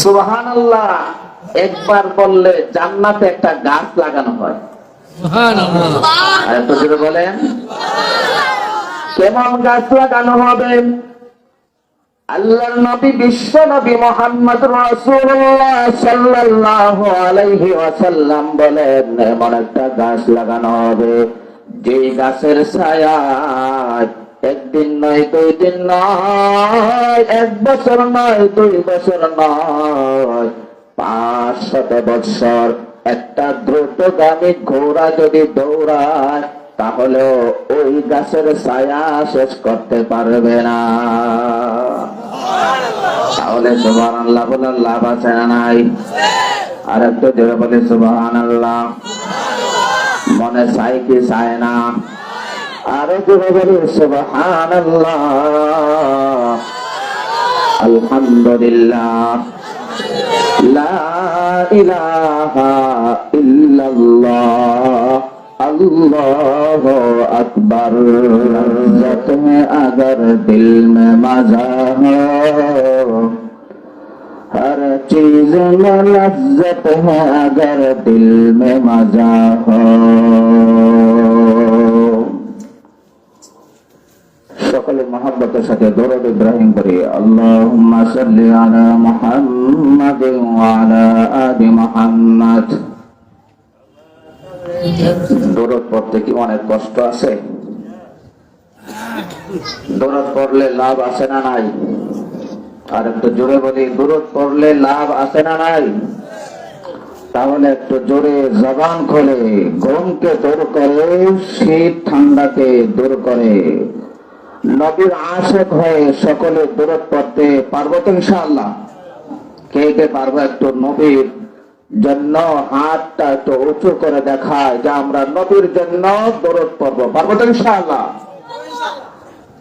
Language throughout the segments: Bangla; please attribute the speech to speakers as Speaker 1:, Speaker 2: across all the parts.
Speaker 1: সুবহানাল্লাহ একবার বললে জান্নাতে একটা গাছ লাগানো হয়। আর একটু জোরে বলেন, কেমন গাছ লাগানো হবে? আল্লাহর নবী বিশ্ব নবী মুহাম্মদ রাসূলুল্লাহ সাল্লাল্লাহু আলাইহি ওয়াসাল্লাম বলেন, এমন একটা গাছ লাগানো হবে যে গাছের ছায়ায় একদিন নয়, 2 দিন নয়, 1 বছর নয়, 2 বছর নয়, 500 বছর একটা দ্রুতগামী ঘোড়া যদি দৌড়ায় তাহলে ওই গাছের ছায়া শেষ করতে পারবে না। তাহলে সুবহানাল্লাহ বলার লাভ আছে না নাই? আর একটু জোরে বলে সুবহানাল্লাহ। মনে চাই কি চায় না? আর জোরে বলে সুবহানাল্লাহ। আলহামদুলিল্লাহ, লা ইলাহা ইল্লাল্লাহ, अल्लाहु अकबर। लज़्ज़त है अगर दिल में मज़ा हो, हर चीज में लज़्ज़त है अगर दिल में मज़ा हो। সকলে মহব্বতের সাথে দরুদ ইব্রাহিম করি। আল্লাহুম্মা সাল্লি আলা মুহাম্মাদ ওয়া আলা আলি মুহাম্মাদ। দরুদ পড়তে কি অনেক কষ্ট আছে? দরুদ পড়লে লাভ আছে না নাই? আর একটু জোরে বলি, দরুদ পড়লে লাভ আছে না নাই? তাহলে একটু জোরে জবান খোলে, গরমকে দূর করে, শীত ঠান্ডাকে দূর করে। নবীর আশিক হয়ে সকলে দরুদ পড়তে পারবো তো ইনশাআল্লাহ? কে কে পারবো একটু নবীর জন্য হাতটা একটু উঁচু করে দেখায় যে আমরা নবীর জন্য দরুদ পড়বো? পারবো তো ইনশাআল্লাহ?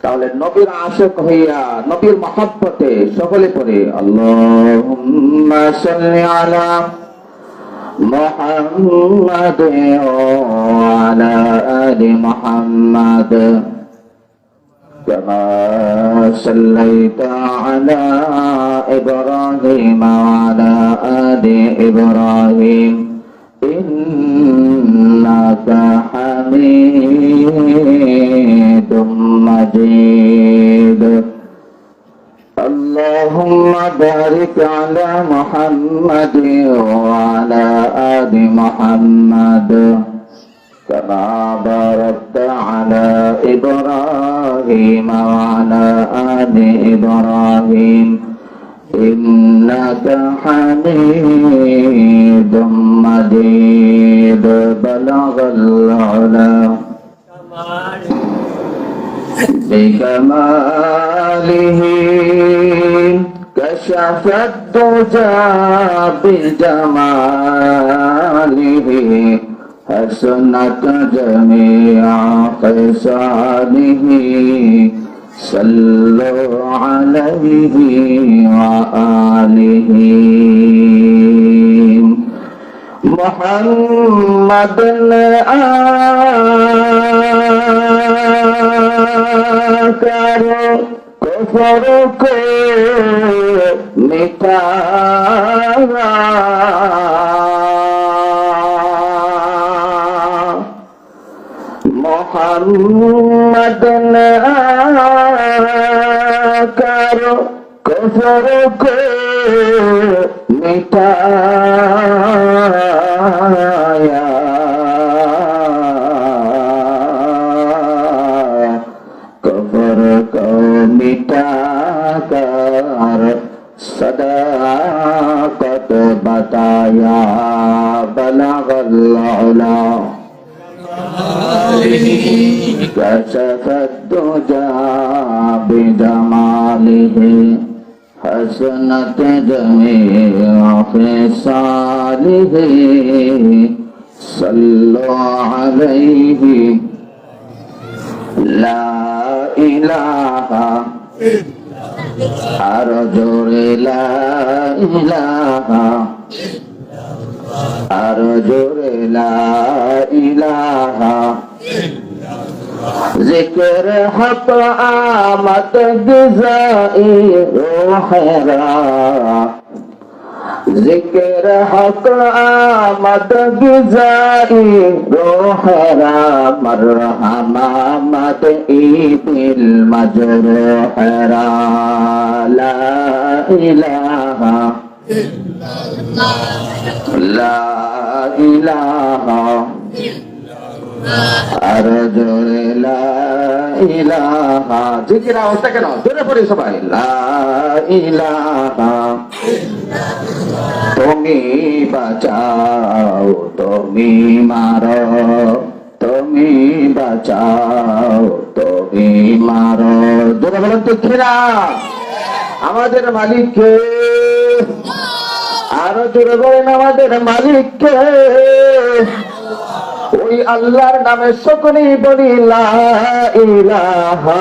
Speaker 1: তাহলে নবীর আশিক হইয়া নবীর মহব্বতে সকলে পড়ে আল্লাহুম্মা সাল্লি আলা মুহাম্মাদ ওয়া আলা আলি মুহাম্মাদ كما صليت على إبراهيم وعلى آل إبراهيم إنك حميد مجيد اللهم بارك على محمد وعلى آل محمد كما باركت على إبراهيم وعلى آل إبراهيم إنك حميد مجيد بلغ العلا بكماله كشف الدجى بجماله حسنت جميع خصاله صلوا عليه وآله محمد करो कुफर को मिटाया मोहम्मद ने करो कुफर को मिटाया कुफर को मिटा कर सदाकत बताया बलगल उला كشف الدجى بجماله حسنت جميع خصاله صلوا عليه لا إله أرجو لا إله أرجو لا إله ذکر حق آمد غذائی روح را जिक्र हक आमद गुजारी रोहरा मरहमा मद ईदिल मजरूहरा ला इलाहा ला इलाहा अर्जुन ला इलाहा जिक्र होता केन जोरे पड़ी सबाई ला इलाहा তুমি বাঁচাও তুমি মারো তুমি বাঁচাও তুমি মারো জোরে বলেন তো খিরা আমাদের মালিককে আরো জোরে বলেন আমাদের মালিককে ওই আল্লাহর নামে সকলেই বলি লা ইলাহা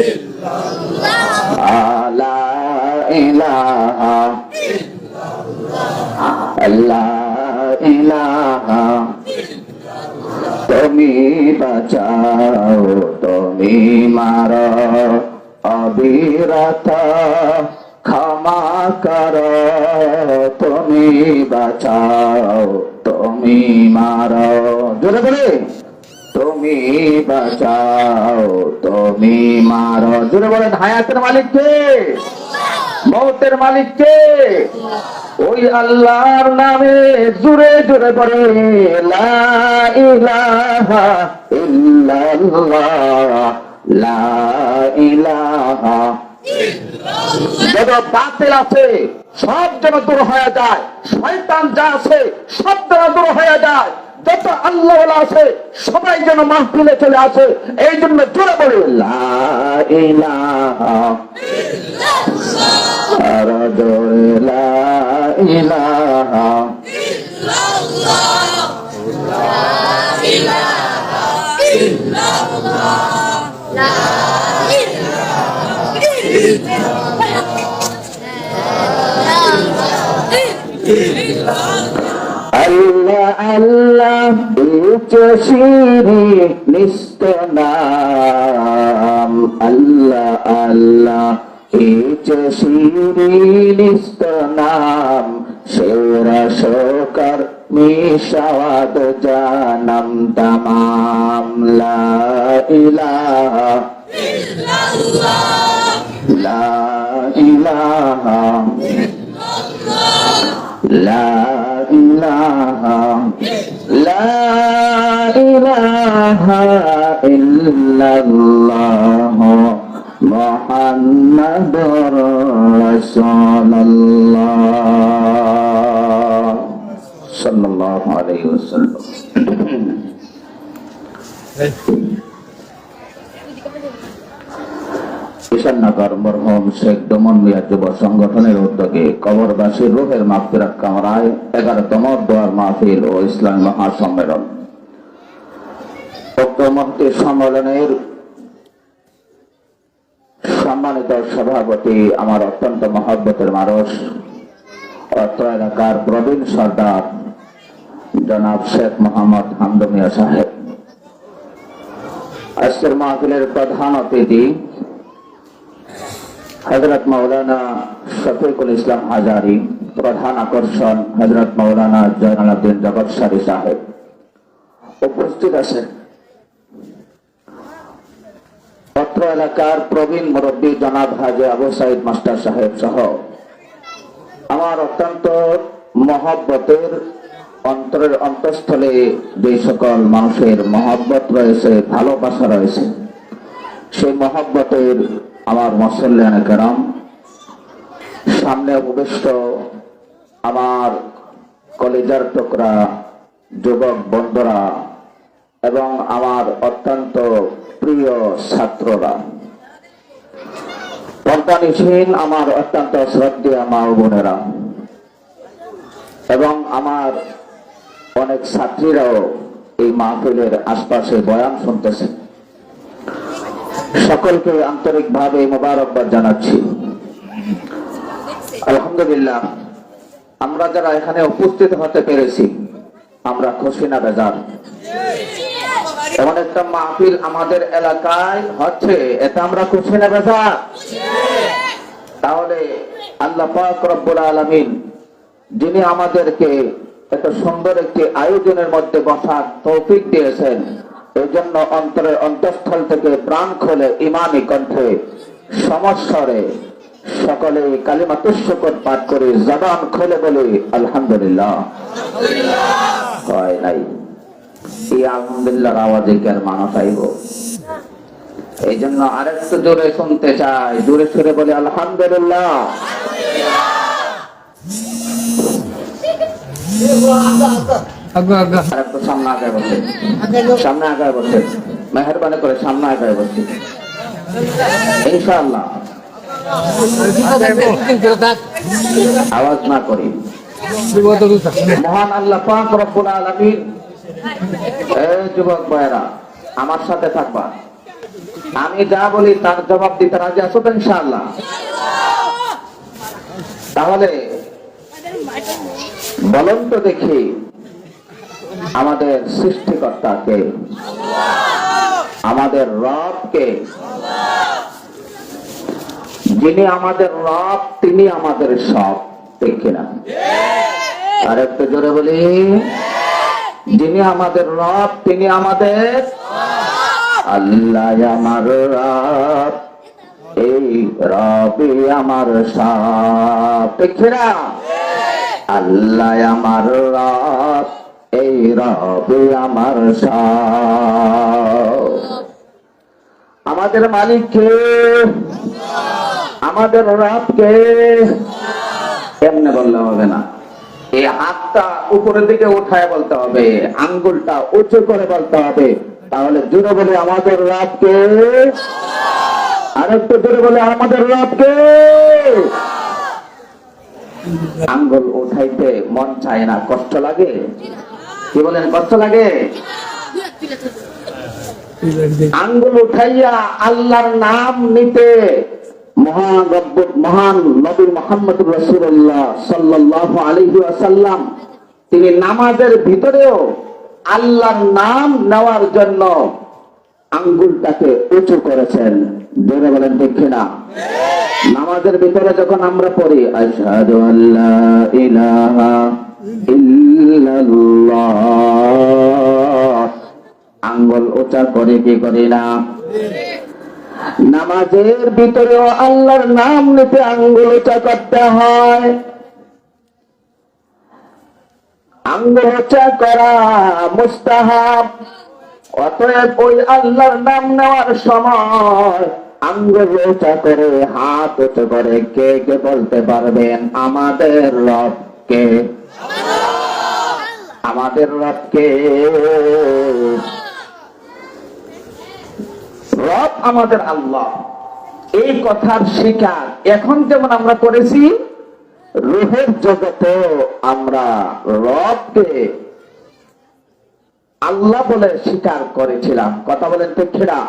Speaker 1: ইল্লাল্লাহ লা ইলাহা আল্লাহ ইলাহা তুমি বাঁচাও তুমি মারো অবিরত ক্ষমা করো তুমি বাঁচাও তুমি মারো জোরে বলে তুমি বাঁচাও তুমি মারো জোরে বলেন হায়াতের মালিক কে মৌতের মালিক কে ওই আল্লাহর নামে জোরে জোরে পড়ে লা ইলাহা ইল্লাল্লাহ লা ইলাহা যত বাতিল আছে সব যেন দূর হয়ে যায়, শয়তান যা আছে সব যেন দূর হয়ে যায়, যত আল্লাহ আছে সবাই যেন মাহফিলে চলে আসে। এই জন্য জোরে বলে লা ইলাহা আর জোরে লা ইলাহা ইল্লাল্লাহ লা ইলাহা ইল্লাল্লাহ লা ইলাহা ইল্লাল্লাহ আল্লাহ আল্লাহ উচ্চশিরি নিস্তনাম আল্লাহ আল্লাহ উচ্চশিরি নিস্তনাম সেরা শোকর মিশাওয়াত জানাম তামাম লা ইলাহা ইল্লাল্লাহ লা ইলাহা লা ইলাহা লা ইলাহা ইল্লাল্লাহ মুহাম্মাদুর রাসূলুল্লাহ সাল্লাল্লাহু আলাইহি ওয়াসাল্লাম। ঈশাননগর মরহুম শেখ দমন মিয়া যুব সংগঠনের উদ্যোগে কবরবাসীর রূহের মাগফিরাত কামনায় 11তম দোয়ার মাহফিল ও ইসলামী মহাসম্মেলন। উক্ত মহতী সম্মেলনের সম্মানিত সভাপতি আমার অত্যন্ত মহব্বতের মানুষ অত্র এলাকার প্রবীণ সর্দার জনাব শেখ মোহাম্মদ হামদু মিয়া সাহেব, আজকের মাহফিলের প্রধান অতিথি হযরত মাওলানা শফিকুল ইসলাম হাজারী, প্রধান আকর্ষণ হযরত মাওলানা জয়নুল আবদিন জগৎসারী সাহেব উপস্থিত আছেন। অত্র এলাকার প্রবীণ মুরব্বী জনাব হাজী আবু সাইদ মাস্টার সাহেব সহ আমার অত্যন্ত মহব্বতের অন্তরের অন্তঃস্থলে যে সকল মানুষের মহব্বত রয়েছে, ভালোবাসা রয়েছে, সেই মহব্বতের আমার মুসল্লিয়ানে কেরাম, সামনে উপবিষ্ট আমার কলিজার টুকরা যুবক বন্ধুরা এবং আমার অত্যন্ত প্রিয় ছাত্ররা, পর্দানিসীন আমার অত্যন্ত শ্রদ্ধেয় মা ও বোনেরা এবং আমার অনেক ছাত্রীরাও এই মাহফিলের আশপাশে বয়ান শুনতেছে, সকলকে আন্তরিকভাবে মোবারকবাদ জানাচ্ছি। আলহামদুলিল্লাহ, আমরা যারা এখানে উপস্থিত হতে পেরেছি আমরা খুশি না বেজার? এমন একটা মাহফিল আমাদের এলাকায় হচ্ছে, এটা আমরা খুশি না বেজার? তাহলে আল্লাহ পাক রব্বুল আলামিন যিনি আমাদেরকে এত সুন্দর একটি আয়োজনের মধ্যে বসার তৌফিক দিয়েছেন, এই জন্য অন্তরের অন্তঃস্থল থেকে প্রাণ খোলে ইমানি কণ্ঠে সমস্বরে সকলে কালিমাতুশ শুকর পাঠ করে জবান খুলে বলি আলহামদুলিল্লাহ। কয় নাই এই আলহামদুলিল্লাহর আওয়াজে কি আর মানুষ আইব? এই জন্য আরেকটু জোরে শুনতে চাই, জোরে সুরে বলি আলহামদুলিল্লাহ। আরেকটু সামনে আগায় বসে, সামনে আগায় বসে, মেহরবানি করে সামনে আগায় বসে ইনশাআল্লাহ। আওয়াজ না করি। মহান আল্লাহ পাক রব্বুল আলামিন, এই যুবক ভাইরা আমার সাথে থাকবা, আমি যা বলি তার জবাব দিতে রাজি আছো তো ইনশাআল্লাহ? তাহলে বলুন তো দেখি, আমাদের সৃষ্টিকর্তাকে, আমাদের রবকে? যিনি আমাদের রব তিনি আমাদের সব, ঠিক কিনা? আর একটু জোরে বলি, যিনি আমাদের রব তিনি আমাদের আল্লাহ আমার রব, এই রবি আমার সব, ঠিক কিনা? আল্লাহ আমার রব, এই রবি আমার সব। আমাদের মালিক কে? আমাদের রব কে? এমনি বললে হবে না, এই হাতটা উপরের দিকে উঠায় বলতে হবে, আঙ্গুলটা উঁচু করে বলতে হবে। তাহলে জোরে বলে আমাদের রব কে? আরেকটু জোরে বলে আমাদের রব কে? আঙ্গুল উঠাইতে মন চায় না, কষ্ট লাগে। কি বলেন, কষ্ট লাগে? আঙ্গুল উঠাইয়া আল্লাহর নাম নিতে মহান নবী মুহাম্মদ রাসূলুল্লাহ সাল্লাল্লাহু আলাইহি ওয়াসাল্লাম তিনি নামাজের ভিতরেও আল্লাহর নাম নেওয়ার জন্য আঙ্গুলটাকে উঁচু করেছেন। জোরে বলেন ঠিক কিনা? নামাজের ভিতরে যখন আমরা পড়ি আশহাদু আল্লা ইলাহা ইল্লাল্লাহ, আঙ্গুল উঁচা করে কি করি না? নামাজের ভিতরেও আল্লাহর নাম নিতে আঙ্গুল উঁচা করতে হয়। আঙ্গুল উঁচা করা মুস্তাহাব। অতএব ওই আল্লাহর নাম নেওয়ার সময় আঙ্গুল উঁচা করে, হাত উঁচু করে কে কে বলতে পারবেন আমাদের রবকে? আমাদের রবকে? রব আমাদের আল্লাহ, এই কথার স্বীকার এখন যেমন আমরা করেছি, রূহের জগতে আমরা রবকে আল্লাহ বলে স্বীকার করেছিলাম। কথা বলেন ঠিক কিনা?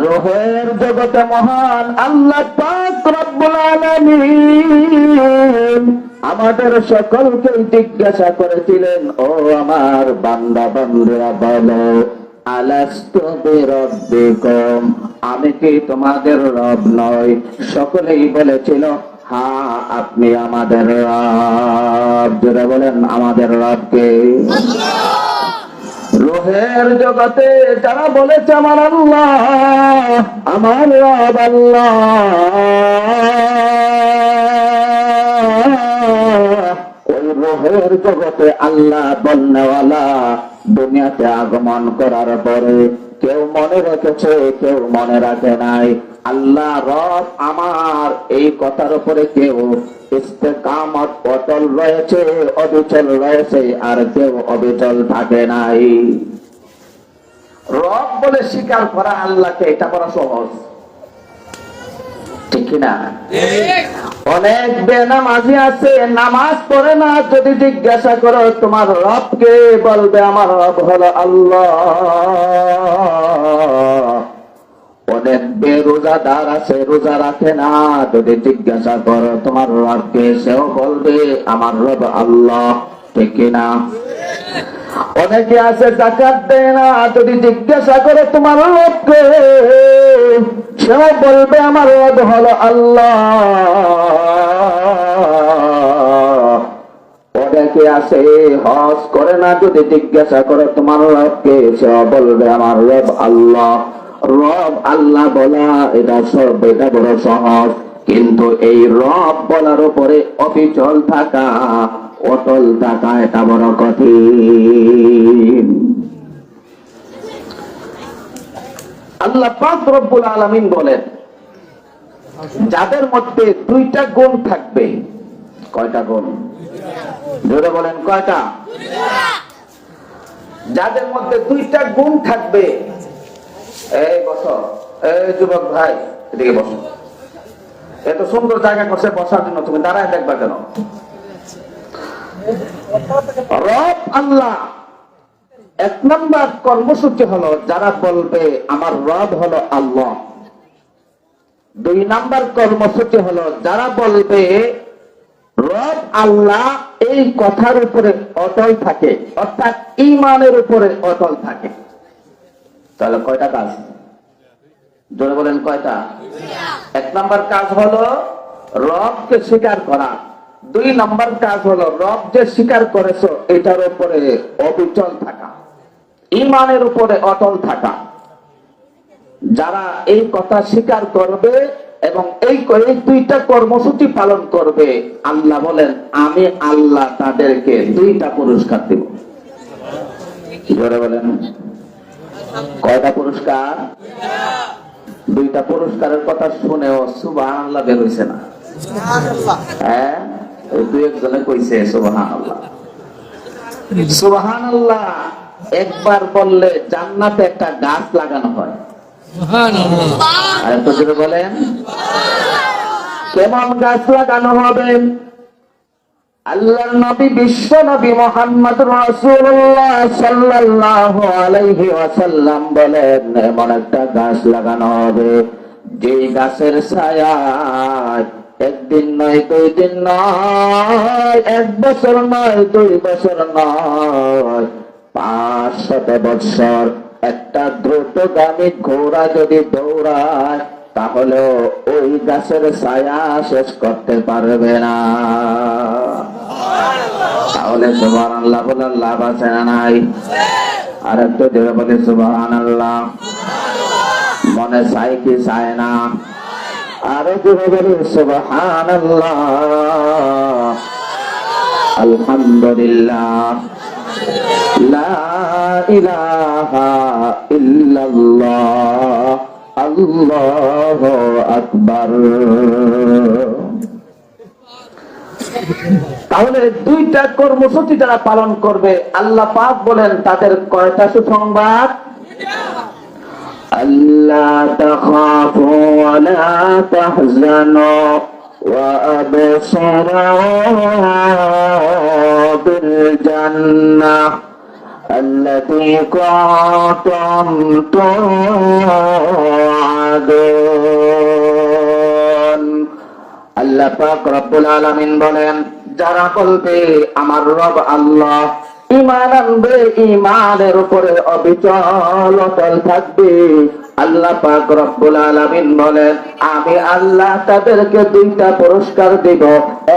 Speaker 1: রূহের জগতে মহান আল্লাহ পাক রব্বুল আলামিন আমাদের সকলকে জিজ্ঞাসা করেছিলেন, ও আমার বান্দা বান্দীরা বলো, আলাস্তু বিরাব্বিকুম, আমি কি তোমাদের রব নই? সকলেই বলেছিল হ্যাঁ আপনি আমাদের রব। জোরে বলেন আমাদের রবকে? রূহের জগতে যারা বলেছে আমার আল্লাহ, আমার রব আল্লাহ, ওই রূহের জগতে আল্লাহ বলনেওয়ালা দুনিয়াতে আগমন করার পরে কেউ মনে রেখেছে, কেউ মনে রাখে নাই। আল্লাহ রব আমার এই কথার উপরে কেউ ইস্তেকামত অটল রয়েছে, অবিচল রয়েছে, আর কেউ অবিচল থাকে নাই। রব বলে স্বীকার করা আল্লাহকে, এটা করা সহজ, ঠিক না? অনেক বেনামাজি আছে, নামাজ পড়ে না, যদি জিজ্ঞাসা করো তোমার রবকে, বলবে আমার রব হলো আল্লাহ। অনেক বেরোজাদার আছে, রোজা রাখে না, যদি জিজ্ঞাসা করো তোমার রবকে, সেও বলবে আমার রব আল্লাহ, ঠিক কিনা? অনেকে আছে যাকাত দেয় না, যদি জিজ্ঞাসা করে তোমার রবকে, সেও বলবে আমার রব হলো আল্লাহ। আছে, হজ করে না, যদি জিজ্ঞাসা করে তোমার রবকে, সে বলবে আমার রব আল্লাহ। রব আল্লাহ বলা এটা বড় সহজ, কিন্তু এই রব বলার উপরে অবিচল থাকা, অটল থাকা, এটা বড় কঠিন। আল্লাহ পাক রব্বুল আলামিন বলেন, যাদের মধ্যে দুইটা গুণ থাকবে। কয়টা গুণ? জোরে বলেন, কয়টা? যাদের মধ্যে দুইটা গুণ থাকবে। এই বসো, এই যুবক ভাই, এদিকে বসো। এত সুন্দর জায়গা করছে বসার জন্য, তুমি দাঁড়ায় দেখবা কেন? রব আল্লাহ এক নম্বর কর্মসূচি হলো যারা বলবে আমার রব হলো আল্লাহ। দুই নম্বর কর্মসূচি হলো যারা বলবে রব আল্লাহ, এই কথার উপরে অটল থাকে, অর্থাৎ ঈমানের উপরে অটল থাকে। তাহলে কয়টা কাজ? জোরে বলেন, কয়টা? এক নম্বর কাজ হলো রবকে স্বীকার করা। দুই নম্বর কাজ হলো রব যে স্বীকার করেছো এটার উপরে অবিচল থাকা, ঈমানের উপরে অটল থাকা। যারা এই কথা স্বীকার করবে এবং এই দুইটা কর্মসূচি পালন করবে, আল্লাহ বলেন আমি আল্লাহ তাদেরকে দুইটা পুরস্কার দেব। জোরে বলেন, কয়টা পুরস্কার? দুইটা পুরস্কারের কথা শুনেও সুবহানাল্লাহ বের হইছে না? হ্যাঁ, দুই একজনে কইছে সুবহানাল্লাহ। সুবহানাল্লাহ একবার বললে জান্নাতে একটা গাছ লাগানো হয়। আর তো জোরে বলেন, কেমন গাছ লাগানো হবে? আল্লাহর নবী, বিশ্ব নবী মুহাম্মদুর রাসূলুল্লাহ সাল্লাল্লাহু আলাইহি ওয়াসাল্লাম বলেন, এমন একটা গাছ লাগানো হবে যে গাছের ছায়ায় একদিন নয়, দুই দিন নয়, এক বছর নয়, 2 বছর নয়, 500 বছর একটা দ্রুতগামী ঘোড়া যদি দৌড়ায় তাহলে ওই গাছের ছায়া শেষ করতে পারবে না। তাহলে সুবহানাল্লাহ বলার লাভ আছে না নাই? আর একটু জোরে বলে সুবহানাল্লাহ। মনে চাই কি চায় না? আরো জোরে বলে সুবহানাল্লাহ, আলহামদুলিল্লাহ, লা ইলাহা ইল্লাল্লাহ, আল্লাহু আকবার। তাহলে দুইটা কর্মসূচি যারা পালন করবে, আল্লাহ পাক বলেন তাদের কয়টা সুসংবাদ? আল্লাহ তাখাফু ওয়া লা তাহজানু ওয়া আবশিরু বিল জান্নাহ التي كنتم توعدون। আল্লাহ পাক রব্বুল আলামিন বলেন, যারা বলবে আমার রব আল্লাহ, ঈমান আনবে, ঈমানের উপরে অবিচল অটল থাকবে, আল্লাহ পাক রব্বুল আলামিন বলেন আমি আল্লাহ তাদেরকে দুইটা পুরস্কার দিব।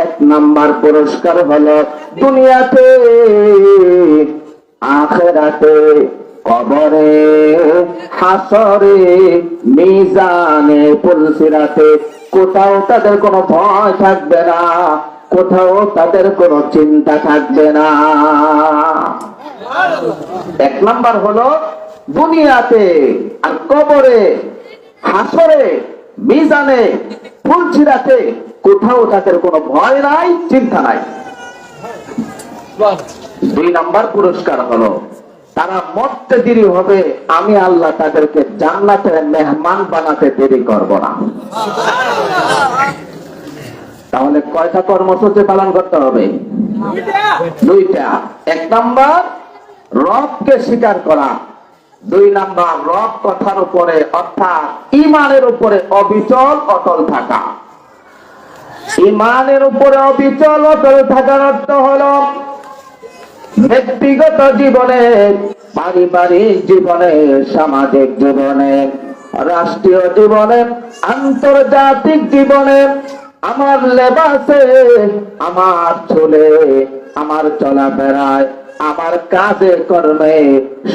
Speaker 1: এক নাম্বার পুরস্কার হলো দুনিয়াতে, আখিরাতে, কবরে, হাসরে, মিজানে, পুলসিরাতে কোথাও তাদের কোনো ভয় থাকবে না, কোথাও তাদের কোনো চিন্তা থাকবে না। এক নাম্বার হলো দুনিয়াতে আর কবরে, হাসরে, মিজানে, পুলসিরাতে কোথাও তাদের কোনো ভয় নাই, চিন্তা নাই। 2 নাম্বার পুরস্কার হলো তারা মরতে দেরি হবে, আমি আল্লাহ তাদেরকে জান্নাতের মেহমান বানাতে দেরি করব না। তাহলে কয়টা কর্মসূচি পালন করতে হবে? দুইটা। এক নাম্বার রবকে স্বীকার করা, 2 নাম্বার রব কথার উপরে অর্থাৎ ঈমানের উপরে অবিচল অটল থাকা। ঈমানের উপরে অবিচল অটল থাকার অর্থ হলো ব্যক্তিগত জীবনে, পারিবারিক জীবনে, সামাজিক জীবনে, রাষ্ট্রীয় জীবনে, আন্তর্জাতিক জীবনে আমার লেবাসে, আমার চুলে, আমার চলাফেরায়, আমার কাজে কর্মে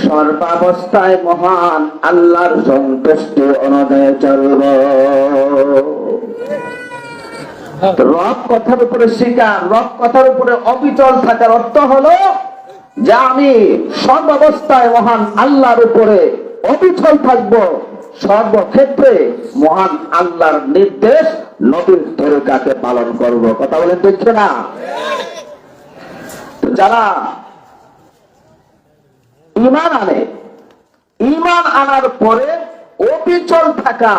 Speaker 1: সর্বাবস্থায় মহান আল্লাহর সন্তুষ্টি অনুযায়ী চলব। রব কথার উপরে স্বীকার, রব কথার উপরে অবিচল থাকার অর্থ হলো যে আমি সর্বাবস্থায় মহান আল্লাহর উপরে অবিচল থাকবো, সর্বক্ষেত্রে মহান আল্লাহর নির্দেশ নবীর তরিকাকে পালন করব। কথা বলেন দেখছে না? যারা ঈমান আনে, ঈমান আনার পরে অবিচল থাকা,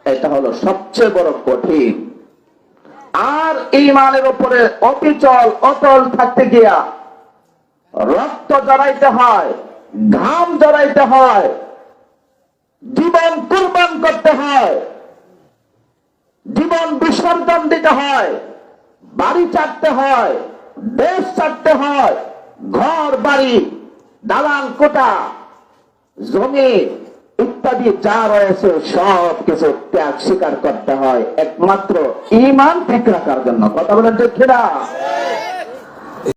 Speaker 1: এটা হলো সবচেয়ে বড় কঠিন। আর ঈমানের উপরে অবিচল অটল থাকতে গিয়া রক্ত জড়াইতে হয়, ঘাম জড়াইতে হয়, জীবন কুরবান করতে হয়, জীবন বিসর্জন দিতে হয়, বাড়ি ছাড়তে হয়, দেশ ছাড়তে হয়, ঘর বাড়ি, দালান কোটা, জমি ইত্যাদি যা রয়েছে সব কিছু ত্যাগ স্বীকার করতে হয় একমাত্র ঈমান ঠিক রাখার জন্য। কথা বলেন ঠিক না?